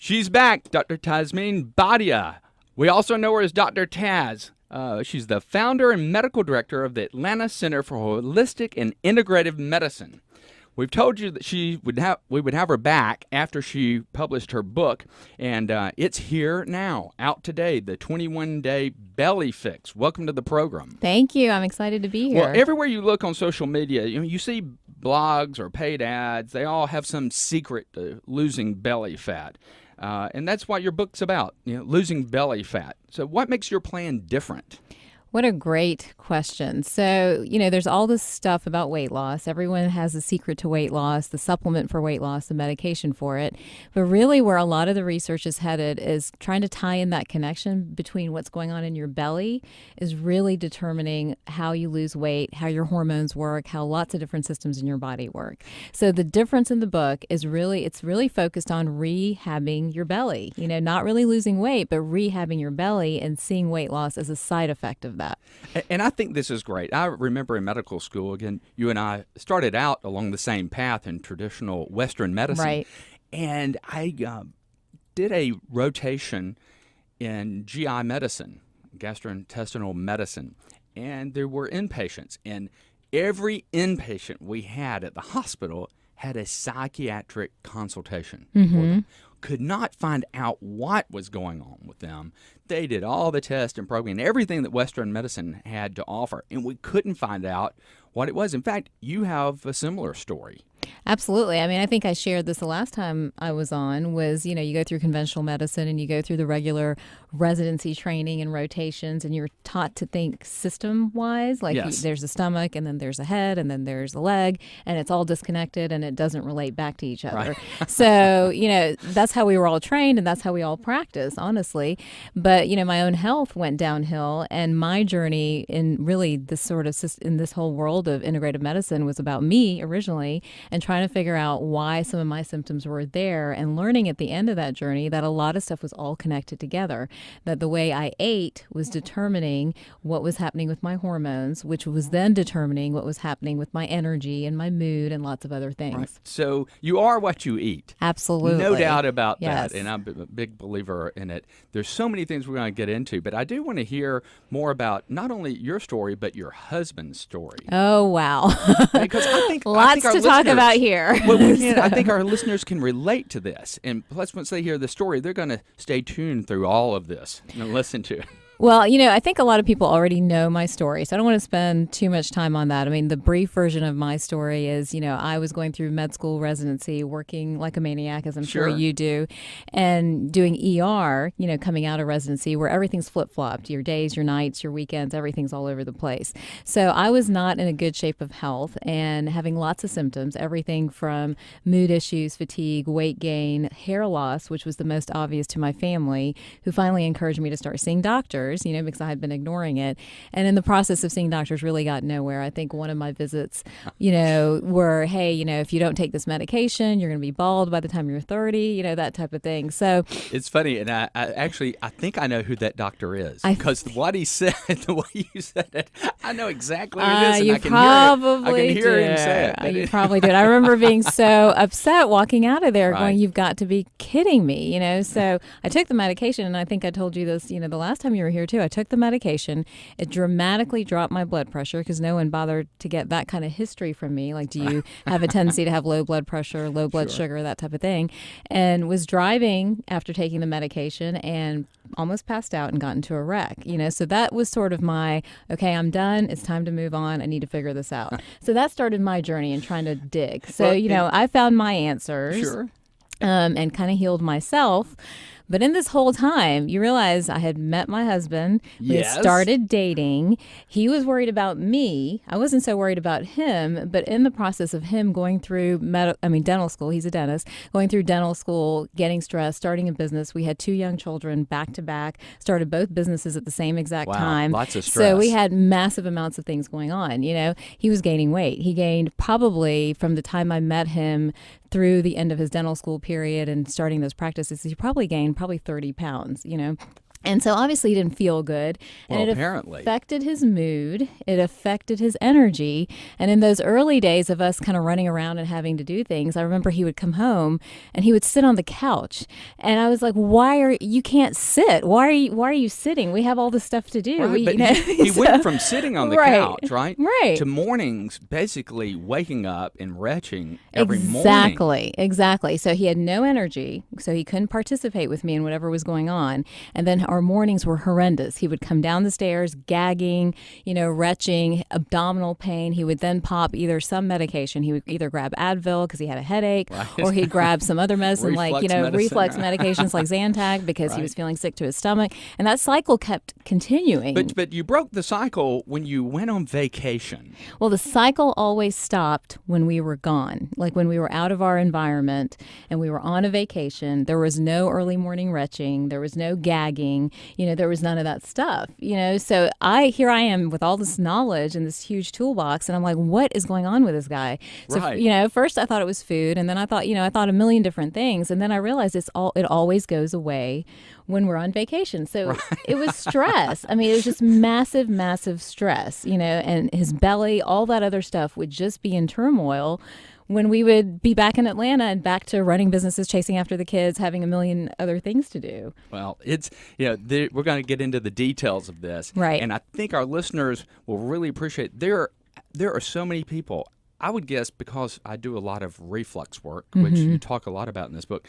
She's back, Dr. Tasmin Badia. We also know her as Dr. Taz. She's the founder and medical director of the Atlanta Center for Holistic and Integrative Medicine. We've told you that we would have her back after she published her book, and it's here now, out today, the 21-Day Belly Fix. Welcome to the program. Thank you. I'm excited to be here. Well, everywhere you look on social media, you see blogs or paid ads. They all have some secret to losing belly fat. And that's what your book's about, losing belly fat. So what makes your plan different? What a great question. So, there's all this stuff about weight loss. Everyone has a secret to weight loss, the supplement for weight loss, the medication for it. But really where a lot of the research is headed is trying to tie in that connection between what's going on in your belly is really determining how you lose weight, how your hormones work, how lots of different systems in your body work. So the difference in the book is it's really focused on rehabbing your belly, not really losing weight, but rehabbing your belly and seeing weight loss as a side effect of that. And I think this is great. I remember in medical school, again, you and I started out along the same path in traditional Western medicine. Right. And I did a rotation in GI medicine, gastrointestinal medicine, and there were inpatients. And every inpatient we had at the hospital had a psychiatric consultation for them. Could not find out what was going on with them. They did all the tests and probing and everything that Western medicine had to offer, and we couldn't find out what it was. In fact, you have a similar story. Absolutely. I mean, I think I shared this the last time I was on was, you go through conventional medicine and you go through the regular residency training and rotations, and you're taught to think system-wise. Like Yes. there's a stomach, and then there's a head, and then there's a leg, and it's all disconnected, and it doesn't relate back to each other. Right. So, that's how we were all trained, and that's how we all practice, honestly. But, my own health went downhill, and my journey in really this sort of in this whole world of integrative medicine was about me originally, and trying to figure out why some of my symptoms were there, and learning at the end of that journey that a lot of stuff was all connected together, that the way I ate was determining what was happening with my hormones, which was then determining what was happening with my energy and my mood and lots of other things. Right. So you are what you eat. Absolutely. No doubt about Yes. that, and I'm a big believer in it. There's so many things we're going to get into, but I do want to hear more about not only your story, but your husband's story. Oh, wow. Because I think Lots our to talk listeners- about here. Well, I think our listeners can relate to this. And plus, once they hear the story, they're going to stay tuned through all of this and listen to it. Well, I think a lot of people already know my story, so I don't want to spend too much time on that. I mean, the brief version of my story is, I was going through med school residency, working like a maniac, as I'm sure you do, and doing ER, coming out of residency where everything's flip-flopped, your days, your nights, your weekends, everything's all over the place. So I was not in a good shape of health and having lots of symptoms, everything from mood issues, fatigue, weight gain, hair loss, which was the most obvious to my family, who finally encouraged me to start seeing doctors. Because I had been ignoring it. And in the process of seeing doctors really got nowhere. I think one of my visits, were, hey, if you don't take this medication, you're going to be bald by the time you're 30, that type of thing. So it's funny. And I think I know who that doctor is, because what he said, the way you said it, I know exactly who it is. You and probably I can hear him say it. You probably did. I remember being so upset walking out of there going, Right. you've got to be kidding me, So I took the medication, and I think I told you this, the last time you were here too. I took the medication. It dramatically dropped my blood pressure because no one bothered to get that kind of history from me. Like, do you have a tendency to have low blood pressure, low blood sugar, that type of thing? And was driving after taking the medication and almost passed out and got into a wreck. So that was sort of my, okay, I'm done. It's time to move on. I need to figure this out. So that started my journey in trying to dig. So, I found my answers. And kind of healed myself. But in this whole time, you realize I had met my husband. We had started dating. He was worried about me. I wasn't so worried about him. But in the process of him going through dental school, he's a dentist, going through dental school, getting stressed, starting a business. We had 2 young children back to back, started both businesses at the same exact time. Lots of stress. So we had massive amounts of things going on. He was gaining weight. He gained probably from the time I met him through the end of his dental school period and starting those practices, he probably gained 30 pounds, And so obviously he didn't feel good. Well, And it apparently. affected his mood. It affected his energy. And in those early days of us kind of running around and having to do things, I remember he would come home and he would sit on the couch. And I was like, you can't sit. Why are you sitting? We have all this stuff to do. Right, but he So- went from sitting on the Right, couch, right? right. To mornings basically waking up and retching every morning. Exactly. So he had no energy, so he couldn't participate with me in whatever was going on. And then our mornings were horrendous. He would come down the stairs gagging, retching, abdominal pain. He would then pop either some medication. He would either grab Advil because he had a headache, or he'd grab some other medicine reflex medications like Zantac because he was feeling sick to his stomach. And that cycle kept continuing. But you broke the cycle when you went on vacation. Well, the cycle always stopped when we were gone, like when we were out of our environment and we were on a vacation. There was no early morning retching. There was no gagging. There was none of that stuff. So here I am with all this knowledge and this huge toolbox, and I'm like, what is going on with this guy? So, Right. First I thought it was food, and then I thought a million different things, and then I realized it always goes away when we're on vacation. So it was stress. I mean, it was just massive, massive stress, and his belly, all that other stuff would just be in turmoil when we would be back in Atlanta and back to running businesses, chasing after the kids, having a million other things to do. Well, we're going to get into the details of this. Right. And I think our listeners will really appreciate there are so many people. I would guess because I do a lot of reflux work, which you talk a lot about in this book,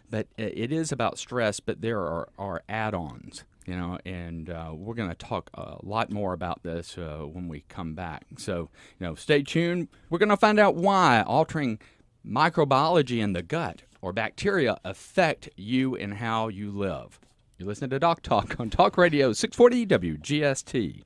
but it is about stress, but there are add-ons. And we're going to talk a lot more about this when we come back. So, stay tuned. We're going to find out why altering microbiology in the gut or bacteria affect you and how you live. You're listening to Doc Talk on Talk Radio 640 WGST.